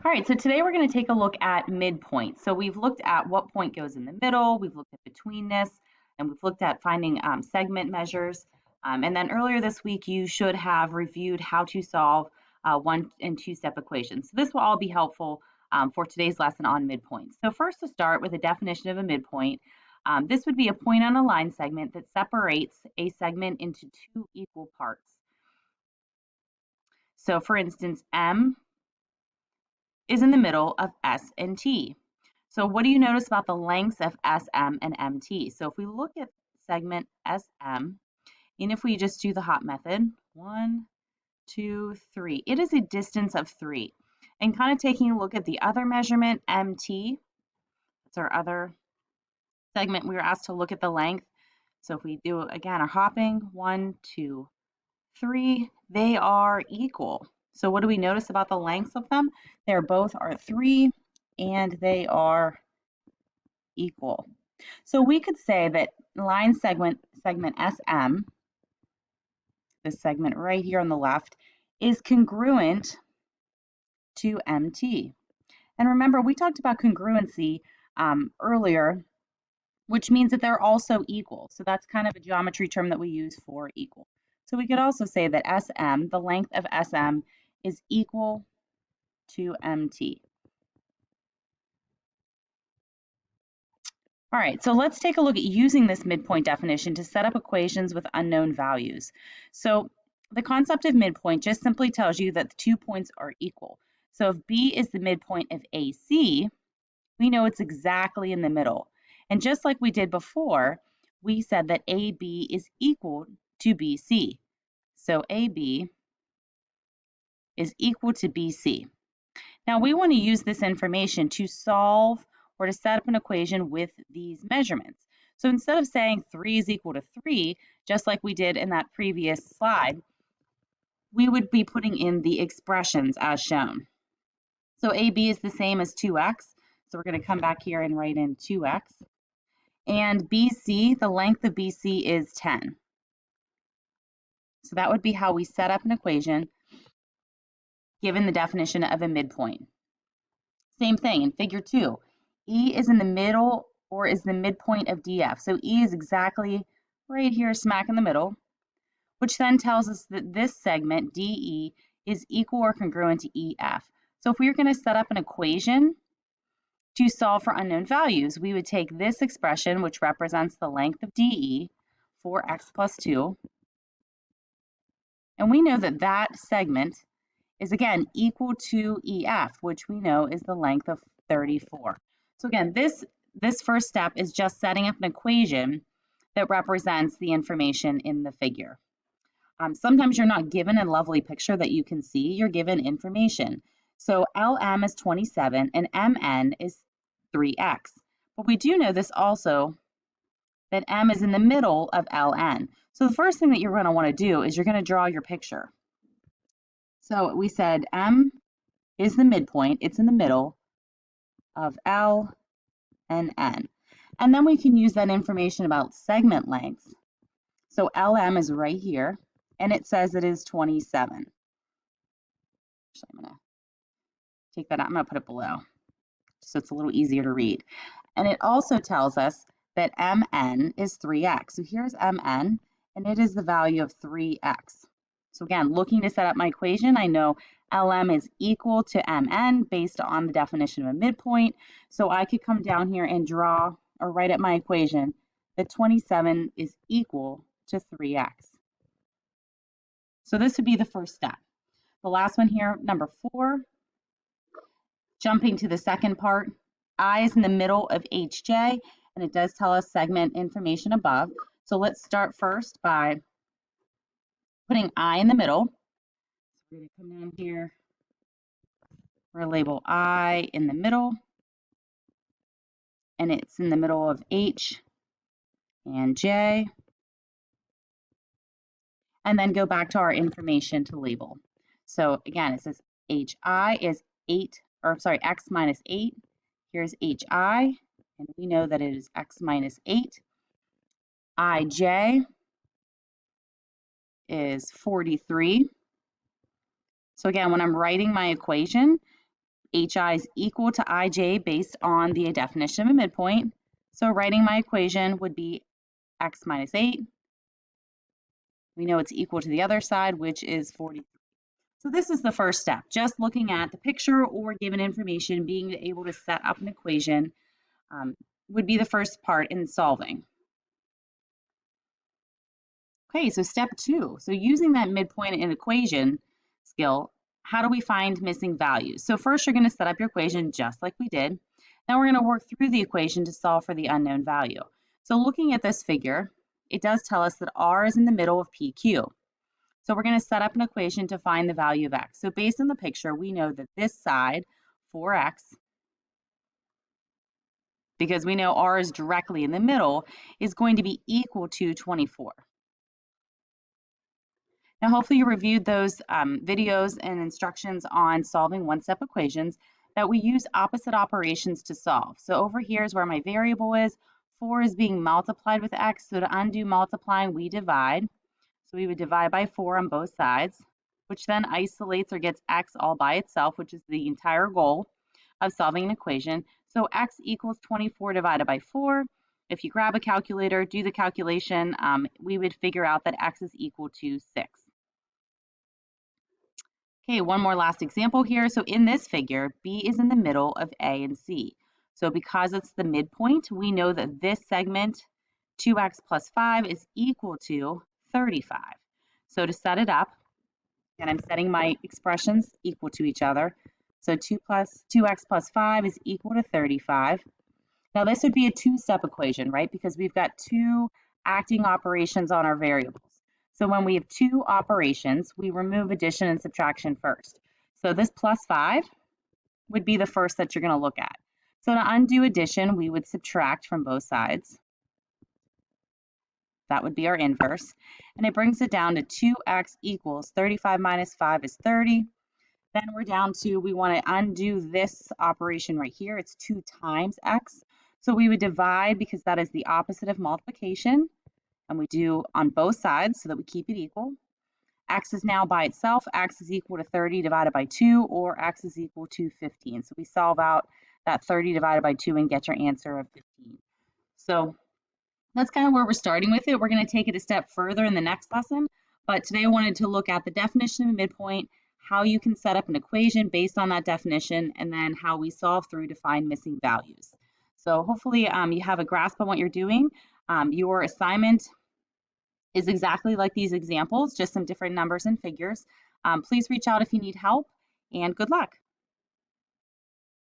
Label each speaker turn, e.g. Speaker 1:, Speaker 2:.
Speaker 1: All right, so today we're going to take a look at midpoint. So we've looked at what point goes in the middle, we've looked at betweenness, and we've looked at finding segment measures. And then earlier this week, you should have reviewed how to solve one and two step equations. So this will all be helpful for today's lesson on midpoint. So first to start with a definition of a midpoint, this would be a point on a line segment that separates a segment into two equal parts. So for instance, M is in the middle of S and T. So what do you notice about the lengths of SM and MT? So if we look at segment SM, and if we just do the hop method, 1, 2, 3, it is a distance of 3. And kind of taking a look at the other measurement, MT, that's our other segment, we were asked to look at the length. So if we do, again, our hopping, 1, 2, 3, they are equal. So what do we notice about the lengths of them? They're both are 3 and they are equal. So we could say that line segment SM, this segment right here on the left, is congruent to MT. And remember, we talked about congruency earlier, which means that they're also equal. So that's kind of a geometry term that we use for equal. So we could also say that SM, the length of SM, is equal to MT. All right, so let's take a look at using this midpoint definition to set up equations with unknown values. So the concept of midpoint just simply tells you that the 2 points are equal. So if B is the midpoint of AC, we know it's exactly in the middle. And just like we did before, we said that AB is equal to BC. So AB is equal to BC. Now we want to use this information to solve or to set up an equation with these measurements. So instead of saying 3 is equal to 3, just like we did in that previous slide, we would be putting in the expressions as shown. So AB is the same as 2x, so we're going to come back here and write in 2x. And BC, the length of BC is 10. So that would be how we set up an equation given the definition of a midpoint. Same thing in figure 2. E is in the middle or is the midpoint of DF. So E is exactly right here, smack in the middle, which then tells us that this segment, DE, is equal or congruent to EF. So if we were going to set up an equation to solve for unknown values, we would take this expression, which represents the length of DE, 4x plus 2, and we know that that segment is, again, equal to EF, which we know is the length of 34. So again, this first step is just setting up an equation that represents the information in the figure. Sometimes you're not given a lovely picture that you can see, you're given information. So LM is 27 and MN is 3x. But we do know this also, that M is in the middle of LN. So the first thing that you're going to want to do is you're going to draw your picture. So we said M is the midpoint, it's in the middle of L and N. And then we can use that information about segment lengths. So LM is right here, and it says it is 27. So I'm going to take that out, I'm going to put it below, so it's a little easier to read. And it also tells us that MN is 3x. So here's MN, and it is the value of 3x. So again, looking to set up my equation, I know LM is equal to MN based on the definition of a midpoint. So I could come down here and draw or write up my equation that 27 is equal to 3x. So this would be the first step. The last one here, number 4, jumping to the second part, I is in the middle of HJ, and it does tell us segment information above. So let's start first by putting I in the middle. So we're going to come down here, we're going to label I in the middle, and it's in the middle of H and J. And then go back to our information to label. So again, it says HI is 8, or sorry, X minus 8. Here's HI, and we know that it is X minus 8. IJ is 43. So again, when I'm writing my equation, HI is equal to IJ based on the definition of a midpoint. So writing my equation would be x minus 8. We know it's equal to the other side, which is 43. So this is the first step, just looking at the picture or given information, being able to set up an equation would be the first part in solving. Okay, so step 2. So using that midpoint in equation skill, how do we find missing values? So first you're going to set up your equation just like we did. Then we're going to work through the equation to solve for the unknown value. So looking at this figure, it does tell us that R is in the middle of PQ. So we're going to set up an equation to find the value of x. So based on the picture, we know that this side, 4x, because we know R is directly in the middle, is going to be equal to 24. Now, hopefully you reviewed those videos and instructions on solving one-step equations that we use opposite operations to solve. So over here is where my variable is. 4 is being multiplied with x, so to undo multiplying, we divide. So we would divide by 4 on both sides, which then isolates or gets x all by itself, which is the entire goal of solving an equation. So x equals 24 divided by 4. If you grab a calculator, do the calculation, we would figure out that x is equal to 6. Okay, one more last example here. So in this figure, B is in the middle of A and C. So because it's the midpoint, we know that this segment, 2x plus 5, is equal to 35. So to set it up, and I'm setting my expressions equal to each other. So 2x plus 5 is equal to 35. Now this would be a two-step equation, right? Because we've got two acting operations on our variables. So when we have two operations, we remove addition and subtraction first. So this plus 5 would be the first that you're going to look at. So to undo addition, we would subtract from both sides. That would be our inverse. And it brings it down to 2x equals 35 minus 5 is 30. Then we're down to, we want to undo this operation right here. It's 2 times x. So we would divide because that is the opposite of multiplication. And we do on both sides so that we keep it equal. X is now by itself. X is equal to 30 divided by 2, or x is equal to 15. So we solve out that 30 divided by 2 and get your answer of 15. So that's kind of where we're starting with it. We're going to take it a step further in the next lesson. But today I wanted to look at the definition of a midpoint, how you can set up an equation based on that definition, and then how we solve through to find missing values. So hopefully you have a grasp on what you're doing. Your assignment is exactly like these examples, just some different numbers and figures. Please reach out if you need help, and good luck.